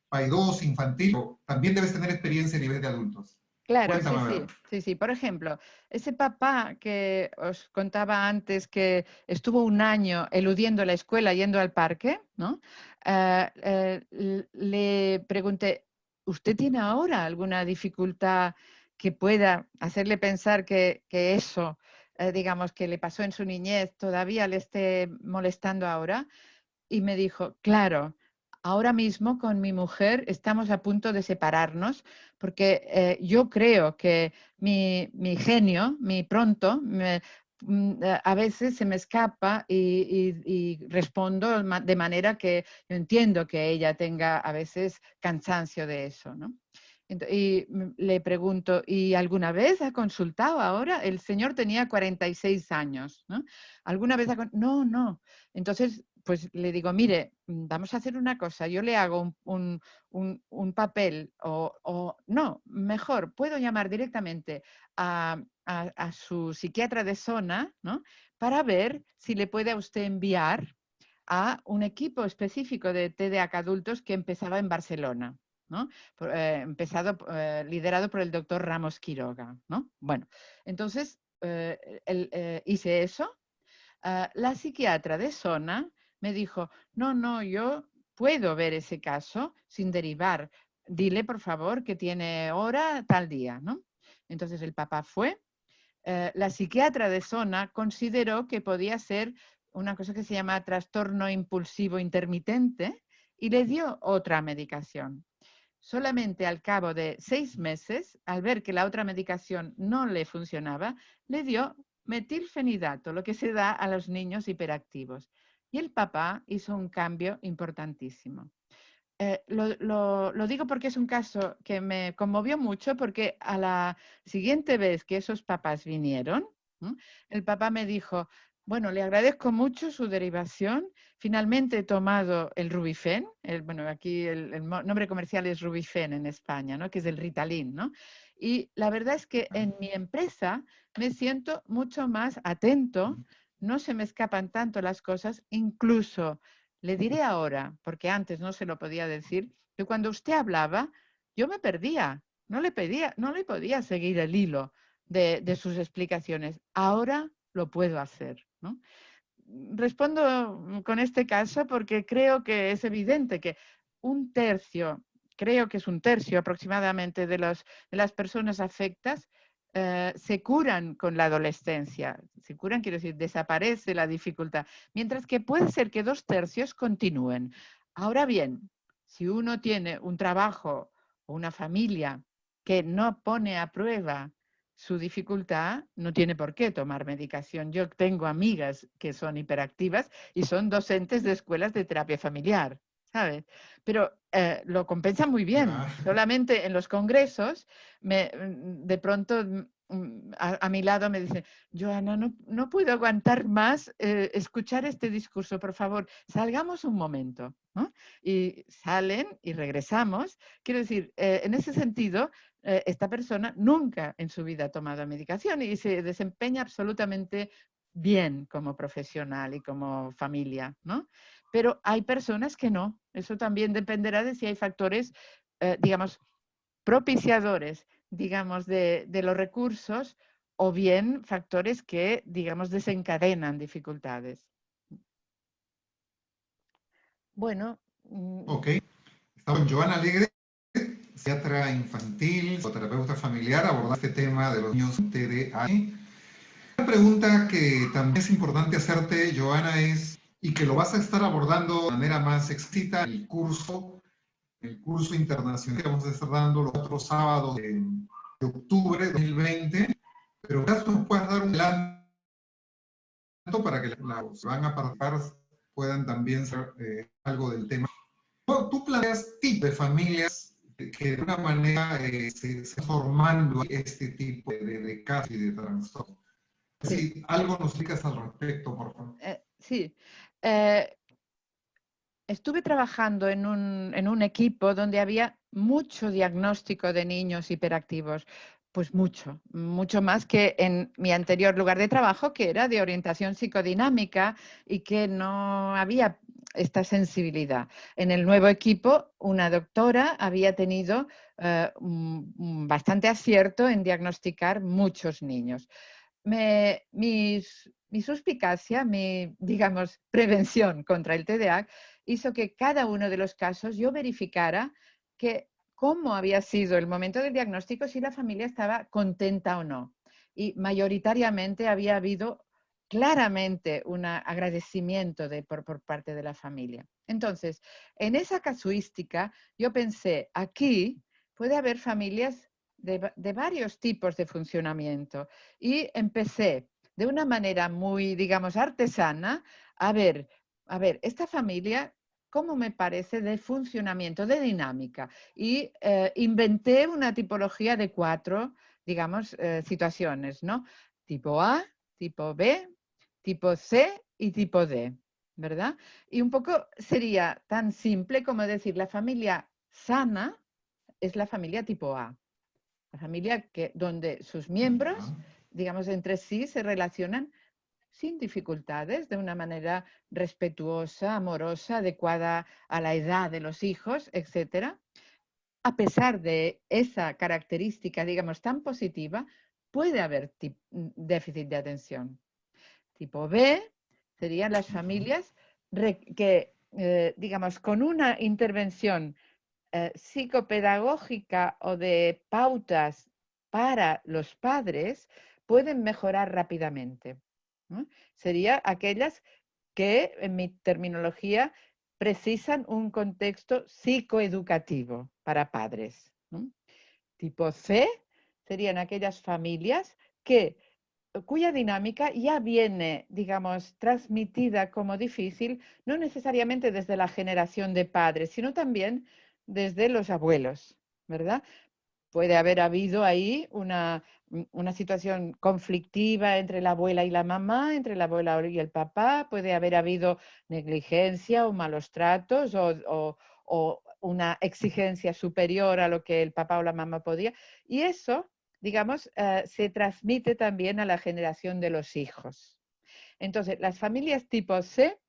paidoso, infantil, pero también debes tener experiencia a nivel de adultos. Claro, sí, Cuéntame a ver. sí, sí, sí. Por ejemplo, ese papá que os contaba antes que estuvo un año eludiendo la escuela yendo al parque, ¿no? Le pregunté, ¿usted tiene ahora alguna dificultad que pueda hacerle pensar que eso, digamos, que le pasó en su niñez, todavía le esté molestando ahora? Y me dijo, claro, ahora mismo con mi mujer estamos a punto de separarnos porque yo creo que mi genio, mi pronto, a veces se me escapa y respondo de manera que yo entiendo que ella tenga a veces cansancio de eso, ¿no? Y le pregunto, ¿y alguna vez ha consultado ahora? El señor tenía 46 años, ¿no? ¿Alguna vez No, no. Entonces, pues le digo, mire, vamos a hacer una cosa, yo le hago un papel o no, mejor, puedo llamar directamente a su psiquiatra de zona, ¿no? Para ver si le puede a usted enviar a un equipo específico de TDAH adultos que empezaba en Barcelona, ¿no? Liderado por el doctor Ramos Quiroga, ¿no? Bueno, entonces hice eso. La psiquiatra de zona me dijo, no, no, yo puedo ver ese caso sin derivar. Dile, por favor, que tiene hora tal día, ¿no? Entonces el papá fue. La psiquiatra de zona consideró que podía ser una cosa que se llama trastorno impulsivo intermitente y le dio otra medicación. Solamente al cabo de 6 meses, al ver que la otra medicación no le funcionaba, le dio metilfenidato, lo que se da a los niños hiperactivos. Y el papá hizo un cambio importantísimo. Lo digo porque es un caso que me conmovió mucho porque a la siguiente vez que esos papás vinieron, ¿no? El papá me dijo, bueno, le agradezco mucho su derivación. Finalmente he tomado el Rubifen, bueno, aquí el nombre comercial es Rubifen en España, ¿no? Que es el Ritalin, ¿no? Y la verdad es que en mi empresa me siento mucho más atento, no se me escapan tanto las cosas, incluso le diré ahora, porque antes no se lo podía decir, que cuando usted hablaba, yo me perdía, no le podía seguir el hilo de sus explicaciones. Ahora lo puedo hacer, ¿no? Respondo con este caso porque creo que es evidente que un tercio, creo que es un tercio aproximadamente de las personas afectas se curan con la adolescencia. Se curan, quiero decir, desaparece la dificultad. Mientras que puede ser que 2/3 continúen. Ahora bien, si uno tiene un trabajo o una familia que no pone a prueba su dificultad, no tiene por qué tomar medicación. Yo tengo amigas que son hiperactivas y son docentes de escuelas de terapia familiar, ¿sabes? Pero lo compensan muy bien. Ya. Solamente en los congresos, de pronto a mi lado me dice, Joana, no puedo aguantar más escuchar este discurso, por favor, salgamos un momento, ¿no? Y salen y regresamos. Quiero decir, en ese sentido, esta persona nunca en su vida ha tomado medicación y se desempeña absolutamente bien como profesional y como familia, ¿no? Pero hay personas que no. Eso también dependerá de si hay factores, digamos, propiciadores, digamos, de los recursos o bien factores que, digamos, desencadenan dificultades. Bueno, Ok. Estamos con Joana Alegre, psiquiatra infantil, psicoterapeuta familiar, abordando este tema de los niños TDAH. Una pregunta que también es importante hacerte, Joana, es, y que lo vas a estar abordando de manera más explícita en el curso, el curso internacional que vamos a estar dando los otros sábados de octubre de 2020, pero quizás nos puedas dar un adelanto para que los que van a participar puedan también saber algo del tema. ¿Tú planeas tipos de familias que de una manera se están formando este tipo de casos y de trastornos? Sí. Si algo nos explicas al respecto, por favor. Sí. Estuve trabajando en un equipo donde había mucho diagnóstico de niños hiperactivos, pues mucho más que en mi anterior lugar de trabajo, que era de orientación psicodinámica y que no había esta sensibilidad. En el nuevo equipo, una doctora había tenido bastante acierto en diagnosticar muchos niños. Mi suspicacia, mi, digamos, prevención contra el TDAH hizo que cada uno de los casos yo verificara que cómo había sido el momento del diagnóstico, si la familia estaba contenta o no. Y mayoritariamente había habido claramente un agradecimiento por parte de la familia. Entonces, en esa casuística, yo pensé, aquí puede haber familias de varios tipos de funcionamiento y empecé de una manera muy, digamos, artesana a ver, esta familia, ¿cómo me parece de funcionamiento, de dinámica? Y inventé una tipología de 4, digamos, situaciones, ¿no? Tipo A, tipo B, tipo C y tipo D, ¿verdad? Y un poco sería tan simple como decir, la familia sana es la familia tipo A. La familia donde sus miembros, digamos, entre sí se relacionan sin dificultades, de una manera respetuosa, amorosa, adecuada a la edad de los hijos, etc. A pesar de esa característica, digamos, tan positiva, puede haber déficit de atención. Tipo B serían las familias que, digamos, con una intervención psicopedagógica o de pautas para los padres pueden mejorar rápidamente, ¿no? Serían aquellas que, en mi terminología, precisan un contexto psicoeducativo para padres, ¿no? Tipo C serían aquellas familias cuya dinámica ya viene, digamos, transmitida como difícil, no necesariamente desde la generación de padres, sino también desde los abuelos, ¿verdad? Puede haber habido ahí una situación conflictiva entre la abuela y la mamá, entre la abuela y el papá, puede haber habido negligencia o malos tratos o una exigencia superior a lo que el papá o la mamá podía. Y eso, digamos, se transmite también a la generación de los hijos. Entonces, las familias tipo C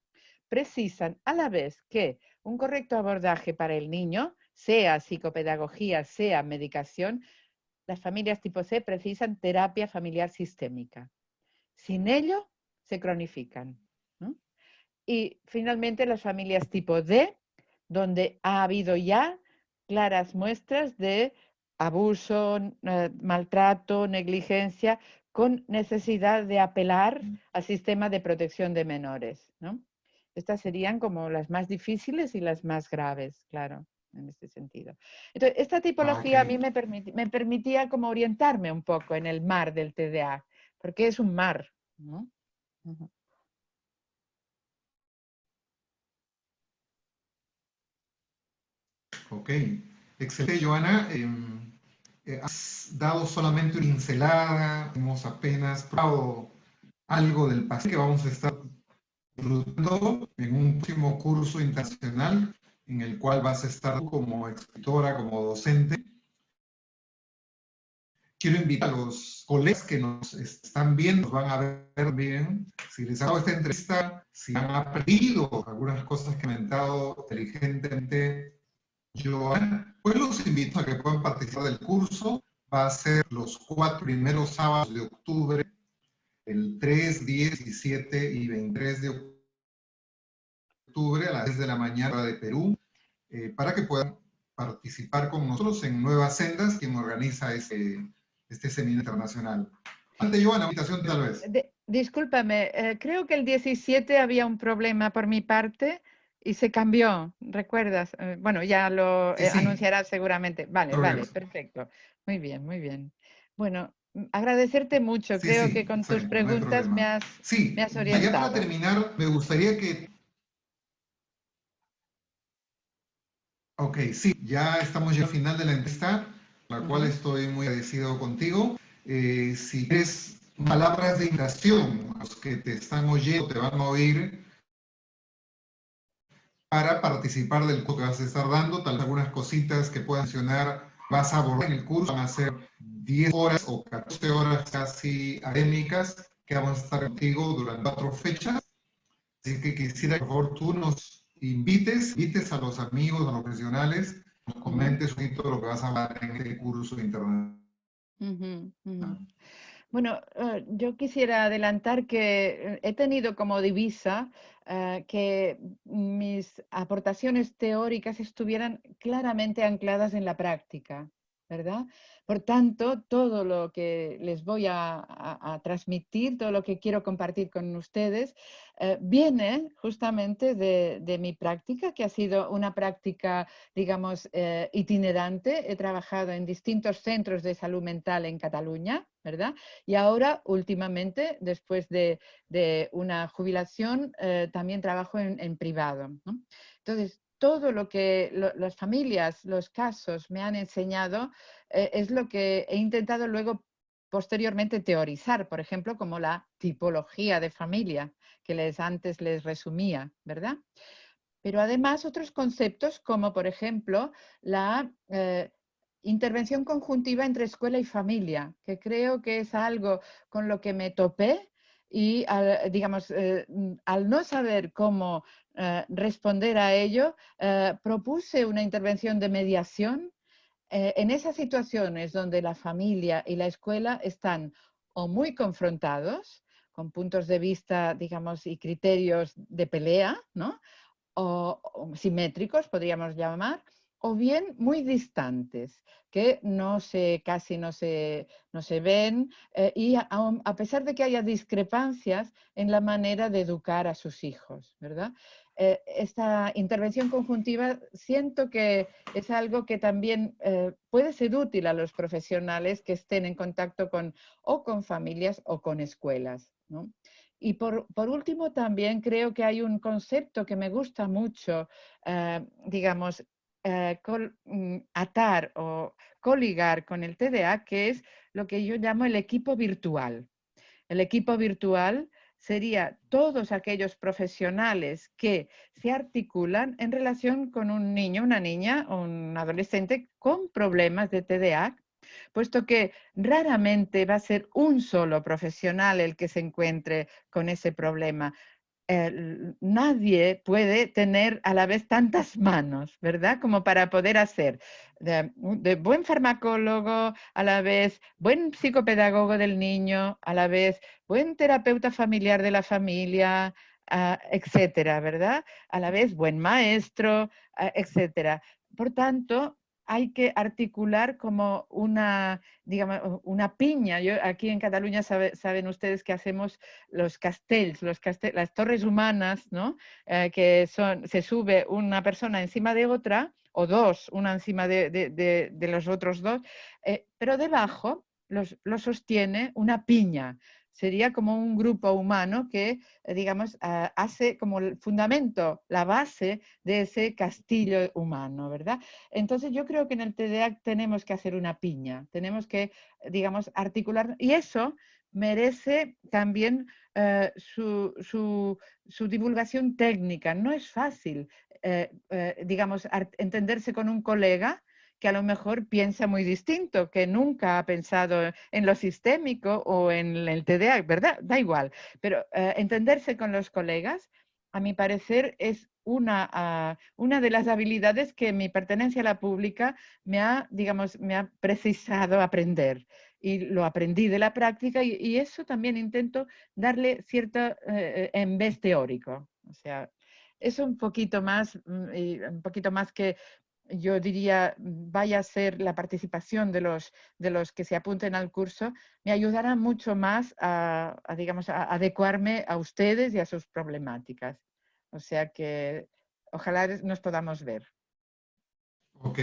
precisan a la vez que un correcto abordaje para el niño, sea psicopedagogía, sea medicación, las familias tipo C precisan terapia familiar sistémica. Sin ello, se cronifican, ¿no? Y finalmente las familias tipo D, donde ha habido ya claras muestras de abuso, maltrato, negligencia, con necesidad de apelar al sistema de protección de menores, ¿no? Estas serían como las más difíciles y las más graves, claro, en este sentido. Entonces, esta tipología a mí me permitía como orientarme un poco en el mar del TDA, porque es un mar, ¿no? Uh-huh. Ok, excelente, Joana. Has dado solamente una pincelada, hemos apenas probado algo del pasado que vamos a estar disfrutando en un próximo curso internacional en el cual vas a estar como escritora, como docente. Quiero invitar a los colegas que nos están viendo, nos van a ver bien, si les ha dado esta entrevista, si han aprendido algunas cosas que he comentado inteligentemente Joana, pues los invito a que puedan participar del curso. Va a ser los 4 primeros sábados de octubre, el 3, 10, 17 y 23 de octubre a las 10 de la mañana de Perú, para que puedan participar con nosotros en Nuevas Sendas, quien organiza este seminario internacional. Antes, Joana, invitación tal vez. Discúlpame, creo que el 17 había un problema por mi parte y se cambió, ¿recuerdas? Bueno, ya lo Sí, sí, anunciarás seguramente. Vale, vale, problemas. perfecto. Muy bien, muy bien. Bueno, agradecerte mucho. Sí, Creo que sí, con tus exacto, no hay preguntas problema. me Sí, has ya para orientado. terminar, me gustaría que... Ok, sí, ya estamos ya al final de la entrevista, la cual Ujú. estoy muy agradecido contigo. Si quieres palabras de invitación, los que te están oyendo te van a oír para participar del curso que vas a estar dando, tal vez algunas cositas que puedan mencionar, vas a abordar en el curso, van a ser 10 horas o 14 horas casi académicas que vamos a estar contigo durante 4 fechas. Así que quisiera que por favor tú nos invites a los amigos, a los profesionales, nos Ujú, comentes un poquito lo que vas a hablar en este curso internacional. ujú, ujú. Bueno, yo quisiera adelantar que he tenido como divisa que mis aportaciones teóricas estuvieran claramente ancladas en la práctica, ¿verdad? Por tanto, todo lo que les voy a transmitir, todo lo que quiero compartir con ustedes, viene justamente de mi práctica, que ha sido una práctica, digamos, itinerante. He trabajado en distintos centros de salud mental en Cataluña, ¿verdad? Y ahora, últimamente, después de una jubilación, también trabajo en privado, ¿no? Entonces, todo lo que las familias, los casos me han enseñado es lo que he intentado luego posteriormente teorizar, por ejemplo, como la tipología de familia que antes les resumía, ¿verdad? Pero además otros conceptos como, por ejemplo, la intervención conjuntiva entre escuela y familia, que creo que es algo con lo que me topé y, digamos, al no saber cómo responder a ello, propuse una intervención de mediación en esas situaciones donde la familia y la escuela están o muy confrontados, con puntos de vista, digamos, y criterios de pelea, ¿no? O simétricos, podríamos llamar, o bien muy distantes, que casi no se ven, y a pesar de que haya discrepancias en la manera de educar a sus hijos, ¿verdad? Esta intervención conjuntiva siento que es algo que también puede ser útil a los profesionales que estén en contacto o con familias o con escuelas, ¿no? Y por último, también creo que hay un concepto que me gusta mucho, digamos, atar o coligar con el TDA, que es lo que yo llamo el equipo virtual. El equipo virtual sería todos aquellos profesionales que se articulan en relación con un niño, una niña o un adolescente con problemas de TDA, puesto que raramente va a ser un solo profesional el que se encuentre con ese problema. Nadie puede tener a la vez tantas manos, ¿verdad? Como para poder hacer de buen farmacólogo, a la vez buen psicopedagogo del niño, a la vez buen terapeuta familiar de la familia, etcétera, ¿verdad? A la vez buen maestro, etcétera. Por tanto, hay que articular como digamos, una piña. Aquí en Cataluña saben ustedes que hacemos los castells, las torres humanas, ¿no? Se sube una persona encima de otra, o dos, una encima de los otros dos, pero debajo lo sostiene una piña. Sería como un grupo humano que, digamos, hace como el fundamento, la base de ese castillo humano, ¿verdad? Entonces yo creo que en el TDA tenemos que hacer una piña, tenemos que, digamos, articular, y eso merece también su divulgación técnica. No es fácil, digamos, entenderse con un colega que a lo mejor piensa muy distinto, que nunca ha pensado en lo sistémico o en el TDA, ¿verdad? Da igual, pero entenderse con los colegas, a mi parecer, es una de las habilidades que mi pertenencia a la pública digamos, me ha precisado aprender. Y lo aprendí de la práctica y eso también intento darle cierto en vez teórico. O sea, es un poquito más, y un poquito más que yo diría vaya a ser la participación de los que se apunten al curso, me ayudará mucho más digamos, a adecuarme a ustedes y a sus problemáticas. O sea que ojalá nos podamos ver. Ok.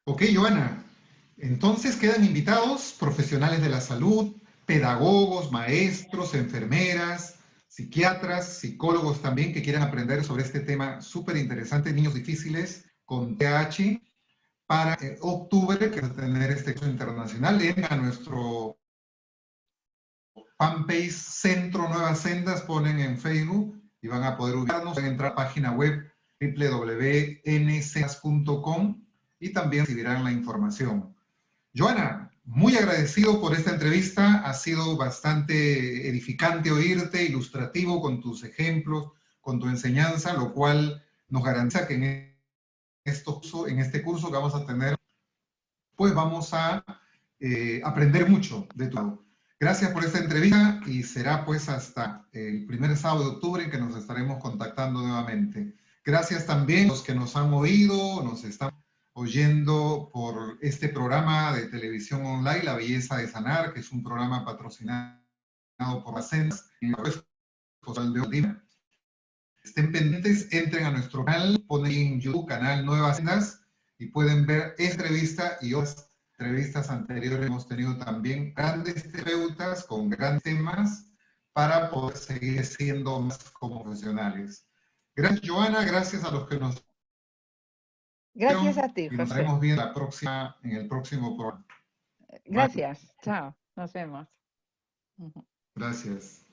Ok, Joana. Entonces quedan invitados profesionales de la salud, pedagogos, maestros, enfermeras, psiquiatras, psicólogos también que quieran aprender sobre este tema súper interesante, niños difíciles con TDAH, para octubre, que va a tener este curso internacional. Entren a nuestro fanpage Centro Nuevas Sendas, ponen en Facebook y van a poder ubicarnos. Pueden entrar a la página web www.nsendas.com y también recibirán la información. Joana, muy agradecido por esta entrevista. Ha sido bastante edificante oírte, ilustrativo con tus ejemplos, con tu enseñanza, lo cual nos garantiza que en este curso que vamos a tener, pues vamos a aprender mucho de tu lado. Gracias por esta entrevista y será pues hasta el primer sábado de octubre en que nos estaremos contactando nuevamente. Gracias también a los que nos han oído, nos están oyendo por este programa de televisión online, La Belleza de Sanar, que es un programa patrocinado por la Sendas en la web de Odina. Estén pendientes, entren a nuestro canal, ponen en YouTube canal Nuevas Sendas y pueden ver esta entrevista y otras entrevistas anteriores. Hemos tenido también grandes terapeutas con grandes temas para poder seguir siendo más como profesionales. Gracias, Joana, gracias a los que nos... Gracias a ti, y nos José. vemos bien en el próximo programa. Gracias. Chao. Nos vemos. Gracias.